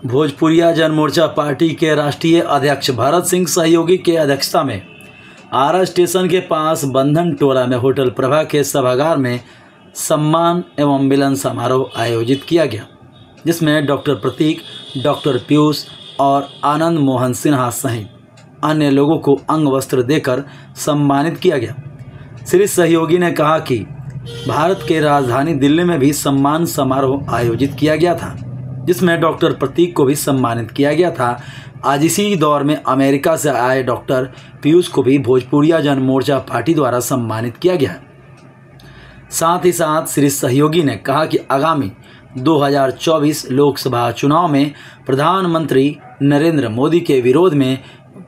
भोजपुरिया Janamorcha party के राष्ट्रीय अध्यक्ष भरत सिंह सहयोगी के अध्यक्षता में आरा स्टेशन के पास बंधन टोला में होटल प्रभा के सभागार में सम्मान एवं मिलन समारोह आयोजित किया गया, जिसमें डॉक्टर प्रतीक, डॉक्टर पीयूष और आनंद मोहन सिन्हा सहित अन्य लोगों को अंग वस्त्र देकर सम्मानित किया गया। श्री सहयोगी ने कहा कि भारत के राजधानी दिल्ली में भी सम्मान समारोह आयोजित किया गया था, जिसमें डॉक्टर प्रतीक को भी सम्मानित किया गया था। आज इसी दौर में अमेरिका से आए डॉक्टर पीयूष को भी भोजपुरिया जनमोर्चा पार्टी द्वारा सम्मानित किया गया है। साथ ही साथ श्री सहयोगी ने कहा कि आगामी 2024 लोकसभा चुनाव में प्रधानमंत्री नरेंद्र मोदी के विरोध में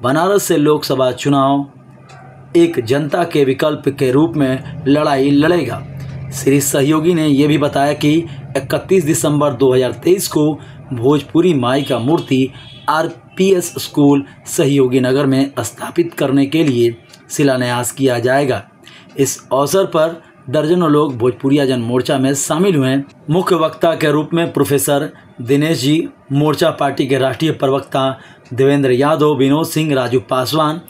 बनारस से लोकसभा चुनाव एक जनता के विकल्प के रूप में लड़ाई लड़ेगा। श्री सहयोगी ने यह भी बताया कि 31 दिसंबर 2023 को भोजपुरी माई का मूर्ति आरपीएस स्कूल सहयोगी नगर में स्थापित करने के लिए शिलान्यास किया जाएगा। इस अवसर पर दर्जनों लोग भोजपुरिया जनमोर्चा में शामिल हुए। मुख्य वक्ता के रूप में प्रोफेसर दिनेश जी, मोर्चा पार्टी के राष्ट्रीय प्रवक्ता देवेंद्र यादव, विनोद सिंह, राजू पासवान,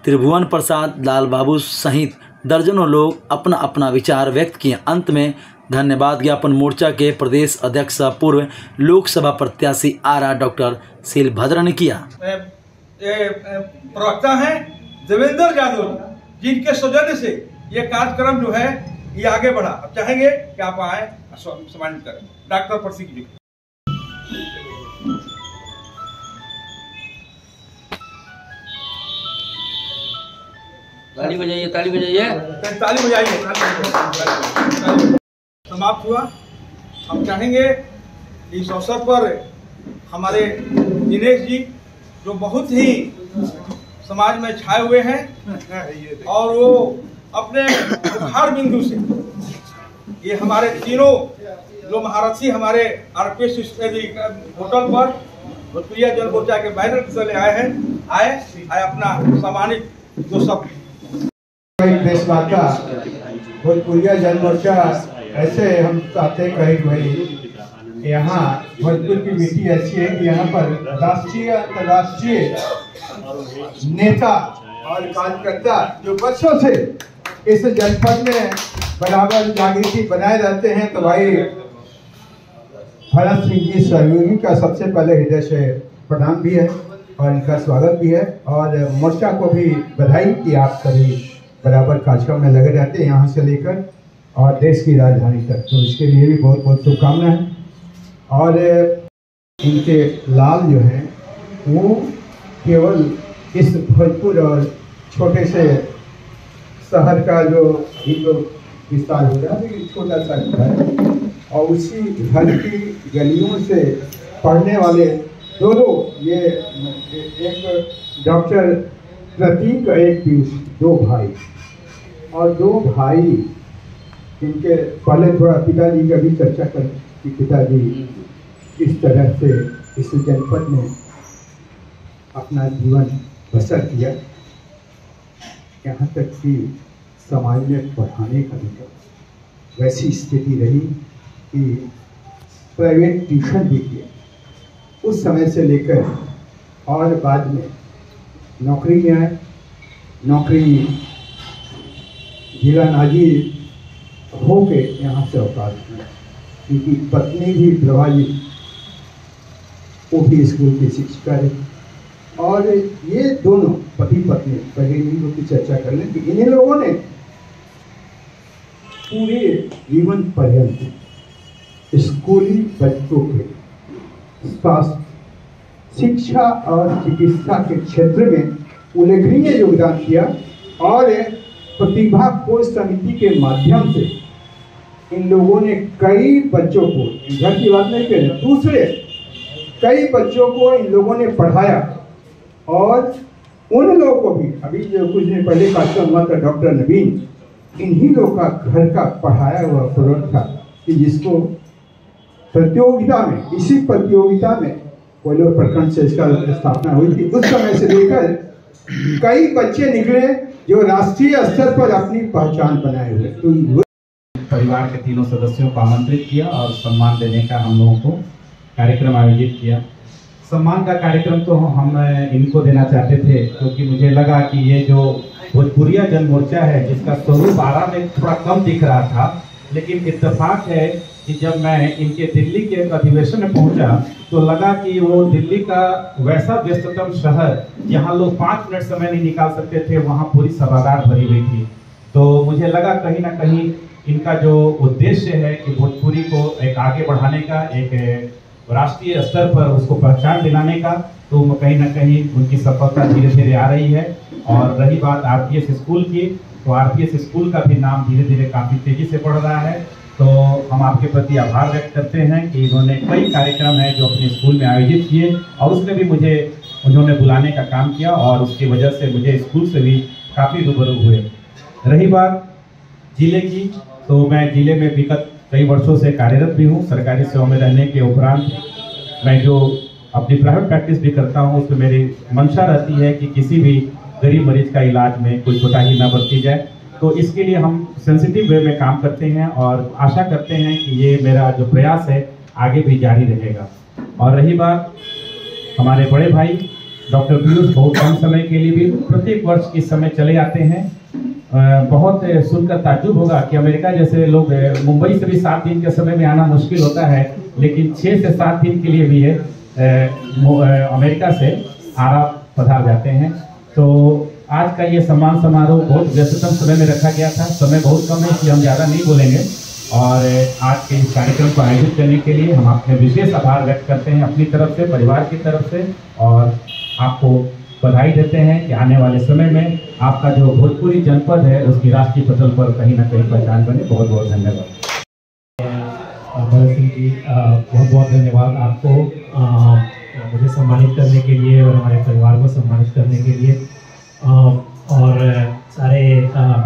त्रिभुवन प्रसाद, लाल बाबू सहित दर्जनों लोग अपना अपना विचार व्यक्त किए। अंत में धन्यवाद ज्ञापन मोर्चा के प्रदेश अध्यक्ष पूर्व लोकसभा प्रत्याशी आरा डॉक्टर शीलभद्र ने किया। प्रवक्ता हैं देवेंद्र यादव, जिनके सौजन्य से ये कार्यक्रम जो है ये आगे बढ़ा। अब चाहेंगे कि आप आए सम्मानित करें डॉक्टर प्रतीक जी। ताली बजाइए, ताली बजाइए, ताली बजाइए। समाप्त हुआ। हम चाहेंगे इस अवसर पर हमारे दिनेश जी, जो बहुत ही समाज में छाए हुए हैं और वो अपने बुखार बिंदु से ये हमारे तीनों जो महारथी हमारे आरपीएस होटल पर भोजपुरिया जनमोर्चा के बैनर के तले आए अपना सम्मानित जो सब देशवाता भोजपुरिया जनमोर्चा ऐसे हम चाहते कहीं कोई यहाँ भोजपुर की मिट्टी ऐसी है कि यहाँ पर राष्ट्रीय अंतर्राष्ट्रीय नेता और कार्यकर्ता जो वर्षों से इस जनपद में बराबर जागृति बनाए रहते हैं, तो भाई भरत सिंह जी सहयोगी का सबसे पहले हृदय से प्रणाम भी है और इनका स्वागत भी है और मोर्चा को भी बधाई कि आप सभी बराबर कार्यक्रम में लगे रहते हैं यहाँ से लेकर और देश की राजधानी तक, तो इसके लिए भी बहुत बहुत शुभकामनाएं। और इनके लाल जो हैं वो केवल इस भोजपुर और छोटे से शहर का जो विस्तार हो रहा है, छोटा सा घर है और उसी घर की गलियों से पढ़ने वाले दोनों, ये एक डॉक्टर प्रतीक और एक पीयूष, दो भाई और दो भाई इनके पहले थोड़ा पिताजी का भी चर्चा कर कि पिताजी किस तरह से इस जनपद में अपना जीवन बसर किया, यहाँ तक कि समाज में पढ़ाने का भी वैसी स्थिति रही कि प्राइवेट ट्यूशन भी किया उस समय से लेकर और बाद में नौकरी में आए। नौकरी जिला नाजिर हो के यहाँ से अवकाश किया, क्योंकि पत्नी भी प्रभावी, वो भी स्कूल की शिक्षिका है और ये दोनों पति पत्नी पहले इन लोगों की चर्चा कर लें कि इन लोगों ने पूरे जीवन पर्यंत स्कूली बच्चों के स्वास्थ्य, शिक्षा और चिकित्सा के क्षेत्र में उल्लेखनीय योगदान किया और प्रतिभा खोज समिति के माध्यम से इन लोगों ने कई बच्चों को, घर की बात नहीं करें, दूसरे कई बच्चों को इन लोगों ने पढ़ाया और उन लोगों को भी, अभी जो कुछ दिन पहले कार्यक्रम हुआ था डॉक्टर नवीन, इन्हीं लोगों का घर का पढ़ाया हुआ प्रोडक्ट था कि जिसको प्रतियोगिता में, इसी प्रतियोगिता में कोयलोर प्रखंड से इसका स्थापना हुई थी। उस समय से लेकर कई बच्चे निकले जो राष्ट्रीय स्तर पर अपनी पहचान बनाए हुए। तो परिवार के तीनों सदस्यों को आमंत्रित किया और सम्मान देने का हम लोगों को कार्यक्रम आयोजित किया। सम्मान का कार्यक्रम तो हम इनको देना चाहते थे, क्योंकि मुझे लगा कि ये जो भोजपुरिया जन मोर्चा है जिसका स्वरूप आरा में थोड़ा कम दिख रहा था, लेकिन इत्तेफाक है कि जब मैं इनके दिल्ली के एक अधिवेशन में पहुंचा तो लगा कि वो दिल्ली का वैसा व्यस्ततम शहर जहां लोग 5 मिनट समय नहीं निकाल सकते थे, वहां पूरी सभागार भरी हुई थी। तो मुझे लगा कहीं ना कहीं इनका जो उद्देश्य है कि भोजपुरी को एक आगे बढ़ाने का, एक राष्ट्रीय स्तर पर उसको पहचान दिलाने का, तो कहीं ना कहीं उनकी सफलता धीरे धीरे आ रही है। और रही बात आरपीएस स्कूल की, तो आरपीएस स्कूल का भी नाम धीरे धीरे काफ़ी तेज़ी से बढ़ रहा है। तो हम आपके प्रति आभार व्यक्त करते हैं कि इन्होंने कई कार्यक्रम हैं जो अपने स्कूल में आयोजित किए और उसमें भी उन्होंने बुलाने का काम किया और उसकी वजह से मुझे स्कूल से भी काफ़ी रूबरू हुए। रही बात जिले की, तो मैं जिले में विगत कई वर्षों से कार्यरत भी हूँ। सरकारी सेवा में रहने के उपरांत मैं जो अपनी प्राइवेट प्रैक्टिस भी करता हूँ, उसमें मेरी मंशा रहती है कि किसी भी गरीब मरीज का इलाज में कोई कोताही न बरती जाए। तो इसके लिए हम सेंसिटिव वे में काम करते हैं और आशा करते हैं कि ये मेरा जो प्रयास है आगे भी जारी रहेगा। और रही बात हमारे बड़े भाई डॉक्टर पीयूष, बहुत कम समय के लिए भी प्रत्येक वर्ष इस समय चले आते हैं। बहुत सुनकर ताज्जुब होगा कि अमेरिका जैसे लोग, मुंबई से भी 7 दिन के समय में आना मुश्किल होता है, लेकिन 6 से 7 दिन के लिए भी अमेरिका से आरा पधार जाते हैं। तो आज का ये सम्मान समारोह बहुत व्यस्ततम समय में रखा गया था, समय बहुत कम है इसलिए हम ज़्यादा नहीं बोलेंगे। और आज के इस कार्यक्रम को आयोजित करने के लिए हम अपने विशेष आभार व्यक्त करते हैं अपनी तरफ से, परिवार की तरफ से, और आपको बधाई देते हैं कि आने वाले समय में आपका जो भोजपुरी जनपद है उसकी राष्ट्रीय पटल पर कहीं ना कहीं पहचान बने। बहुत बहुत धन्यवाद भरत सिंह जी, बहुत बहुत धन्यवाद आपको मुझे सम्मानित करने के लिए और हमारे परिवार को सम्मानित करने के लिए, और सारे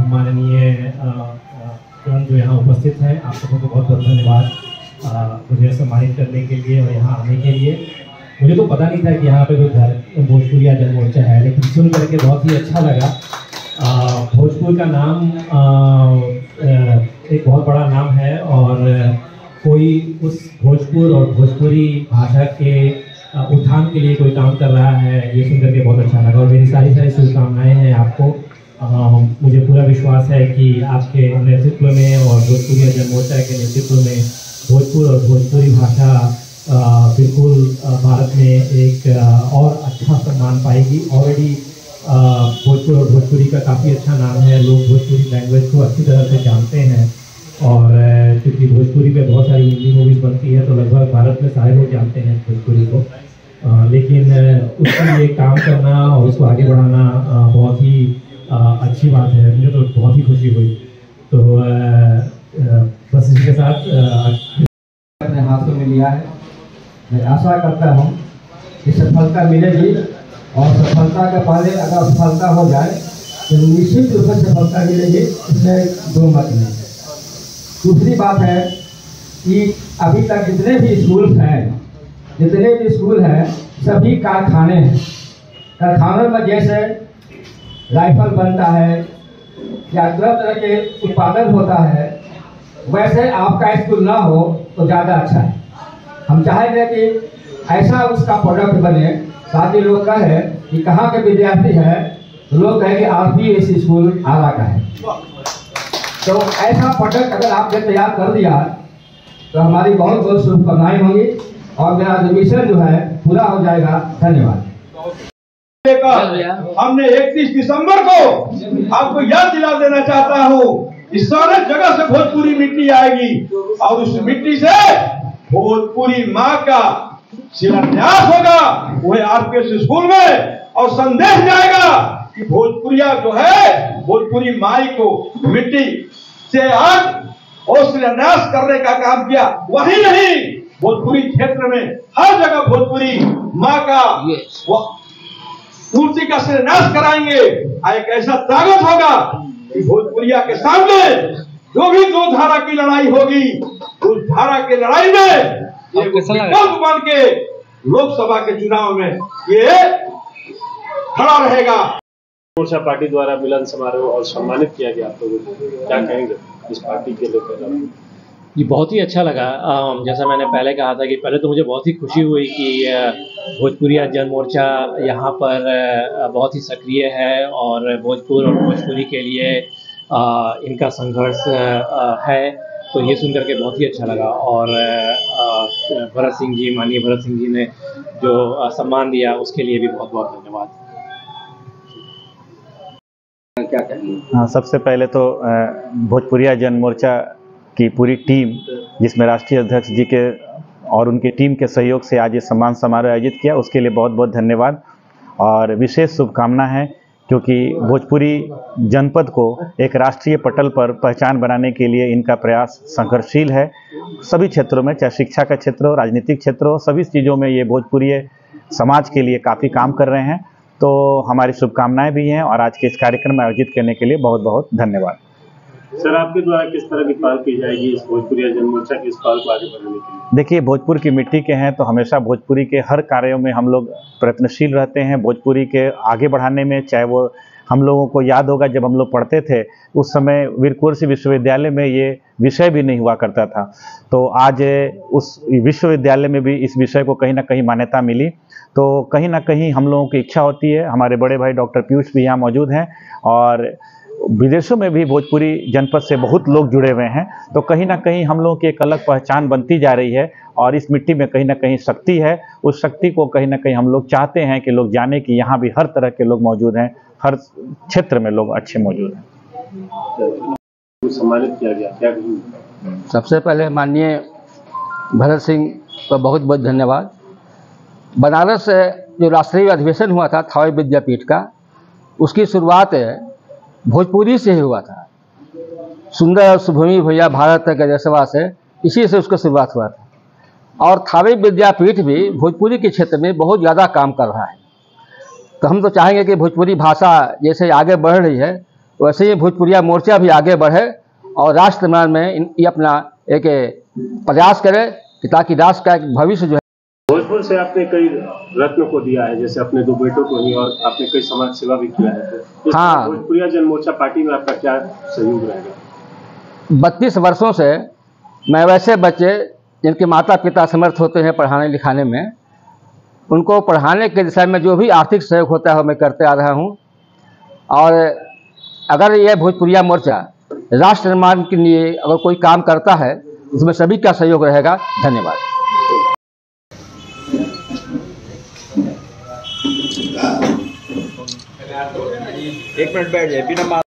माननीय जन जो यहाँ उपस्थित हैं, आप सबों को बहुत बहुत धन्यवाद मुझे सम्मानित करने के लिए और यहाँ आने के लिए। मुझे तो पता नहीं था कि यहाँ पे कोई भोजपुरिया जन मोर्चा है, लेकिन सुन करके बहुत ही अच्छा लगा। भोजपुर का नाम एक बहुत बड़ा नाम है और कोई उस भोजपुर और भोजपुरी भाषा के उत्थान के लिए कोई काम कर रहा है, ये सुन करके बहुत अच्छा लगा। और मेरी सारी शुभकामनाएं हैं आपको। मुझे पूरा विश्वास है कि आपके नेतृत्व में और भोजपुरी जन मोर्चा के नेतृत्व में भोजपुर और भोजपुरी भाषा बिल्कुल भारत में एक और अच्छा सम्मान पाएगी। ऑलरेडी भोजपुर और भोजपुरी का काफ़ी अच्छा नाम है, लोग भोजपुरी लैंग्वेज को अच्छी तरह से जानते हैं। और क्योंकि भोजपुरी पे बहुत सारी हिंदी मूवीज़ बनती है तो लगभग भारत में सारे लोग जानते हैं भोजपुरी को, लेकिन उसके लिए काम करना और उसको आगे बढ़ाना बहुत ही अच्छी बात है। मुझे तो बहुत ही खुशी हुई। तो बस इसी के साथ अपने हाथों में लिया है। मैं आशा करता हूँ कि सफलता मिलेगी और सफलता के पहले अगर सफलता हो जाए तो निश्चित रूप से सफलता मिलेगी, इसमें दो मत नहीं। दूसरी बात है कि अभी तक जितने भी स्कूल हैं सभी कारखाने हैं। कारखानों में जैसे राइफल बनता है या तरह के उत्पादन होता है, वैसे आपका स्कूल ना हो तो ज़्यादा अच्छा है। हम चाहेंगे कि ऐसा उसका प्रोडक्ट बने ताकि लोग कहें कि कहाँ के विद्यार्थी है, तो लोग कहेंगे आरपीएस स्कूल आरा का है। तो ऐसा प्रोडक्ट अगर आपने तैयार कर दिया तो हमारी बहुत बहुत शुभकामनाएं होंगी और मेरा मिशन जो है पूरा हो जाएगा। धन्यवाद। हमने 31 दिसंबर को आपको याद दिला देना चाहता हूँ, इस सारे जगह से भोजपुरी मिट्टी आएगी और उस मिट्टी से भोजपुरी माँ का शिलान्यास होगा वह आरपीएस स्कूल में, और संदेश जाएगा कि भोजपुरिया जो है भोजपुरी माई को मिट्टी से आज और शिलान्यास करने का काम किया। वही नहीं, भोजपुरी क्षेत्र में हर जगह भोजपुरी माँ का मूर्ति का शिलान्यास कराएंगे। एक ऐसा ताकत होगा कि भोजपुरिया के सामने जो भी दो धारा की लड़ाई होगी, उस धारा की लड़ाई में विकल्प बन के लोकसभा के चुनाव में ये खड़ा रहेगा। मोर्चा पार्टी द्वारा मिलन समारोह और सम्मानित किया गया, आप लोगों को क्या कहेंगे इस पार्टी के लेकर? ये बहुत ही अच्छा लगा। जैसा मैंने पहले कहा था कि पहले तो मुझे बहुत ही खुशी हुई कि भोजपुरिया जन मोर्चा यहाँ पर बहुत ही सक्रिय है और भोजपुर और भोजपुरी के लिए इनका संघर्ष है, तो ये सुनकर के बहुत ही अच्छा लगा। और भरत सिंह जी, माननीय भरत सिंह जी ने जो सम्मान दिया उसके लिए भी बहुत बहुत धन्यवाद। क्या कहेंगे? हाँ, सबसे पहले तो भोजपुरिया जन मोर्चा की पूरी टीम, जिसमें राष्ट्रीय अध्यक्ष जी के और उनकी टीम के सहयोग से आज ये सम्मान समारोह आयोजित किया, उसके लिए बहुत बहुत धन्यवाद और विशेष शुभकामना है, क्योंकि भोजपुरी जनपद को एक राष्ट्रीय पटल पर पहचान बनाने के लिए इनका प्रयास संघर्षशील है। सभी क्षेत्रों में, चाहे शिक्षा का क्षेत्र हो, राजनीतिक क्षेत्र हो, सभी चीज़ों में ये भोजपुरी समाज के लिए काफ़ी काम कर रहे हैं। तो हमारी शुभकामनाएं भी हैं और आज के इस कार्यक्रम में आयोजित करने के लिए बहुत बहुत धन्यवाद। सर, आपके द्वारा किस तरह की पहल की जाएगी इस भोजपुरिया जन मोर्चा की इस पहल को आगे बढ़ाने के लिए? देखिए, भोजपुर की मिट्टी के हैं तो हमेशा भोजपुरी के हर कार्यों में हम लोग प्रयत्नशील रहते हैं। भोजपुरी के आगे बढ़ाने में, चाहे वो हम लोगों को याद होगा जब हम लोग पढ़ते थे उस समय वीर कुंवर सिंह विश्वविद्यालय में ये विषय भी नहीं हुआ करता था, तो आज उस विश्वविद्यालय में भी इस विषय को कहीं ना कहीं मान्यता मिली। तो कहीं ना कहीं हम लोगों की इच्छा होती है, हमारे बड़े भाई डॉक्टर पीयूष भी यहाँ मौजूद हैं और विदेशों में भी भोजपुरी जनपद से बहुत लोग जुड़े हुए हैं, तो कहीं ना कहीं हम लोगों की एक अलग पहचान बनती जा रही है और इस मिट्टी में कहीं ना कहीं शक्ति है। उस शक्ति को कहीं ना कहीं हम लोग चाहते हैं कि लोग जाने कि यहाँ भी हर तरह के लोग मौजूद हैं, हर क्षेत्र में लोग अच्छे मौजूद हैं। सम्मानित किया गया, क्या कहेंगे? सबसे पहले माननीय भरत सिंह का बहुत बहुत धन्यवाद। बनारस से जो राष्ट्रीय अधिवेशन हुआ था थावे विद्यापीठ का, उसकी शुरुआत भोजपुरी से ही हुआ था। सुंदर सुभूमि भैया भारत के देशवा से, इसी से उसका शुरुआत हुआ था। और थावे विद्यापीठ भी भोजपुरी के क्षेत्र में बहुत ज़्यादा काम कर रहा है। तो हम तो चाहेंगे कि भोजपुरी भाषा जैसे आगे बढ़ रही है वैसे ही भोजपुरिया मोर्चा भी आगे बढ़े और राष्ट्र निर्माण में ये अपना एक प्रयास करे कि ताकि राष्ट्र का एक भविष्य जो है। भोजपुर से आपने कई रत्नों को दिया है, जैसे अपने 2 बेटों को ही, और आपने कई समाज सेवा भी किया है। तो हाँ, भोजपुरिया जन मोर्चा पार्टी में आपका क्या सहयोग रहेगा? 32 वर्षों से मैं वैसे बच्चे जिनके माता पिता समर्थ होते हैं पढ़ाने लिखाने में, उनको पढ़ाने के दिशा में जो भी आर्थिक सहयोग होता है मैं करते आ रहा हूँ। और अगर यह भोजपुरिया मोर्चा राष्ट्र निर्माण के लिए अगर कोई काम करता है उसमें सभी का सहयोग रहेगा। धन्यवाद। एक मिनट बैठ जाए बिना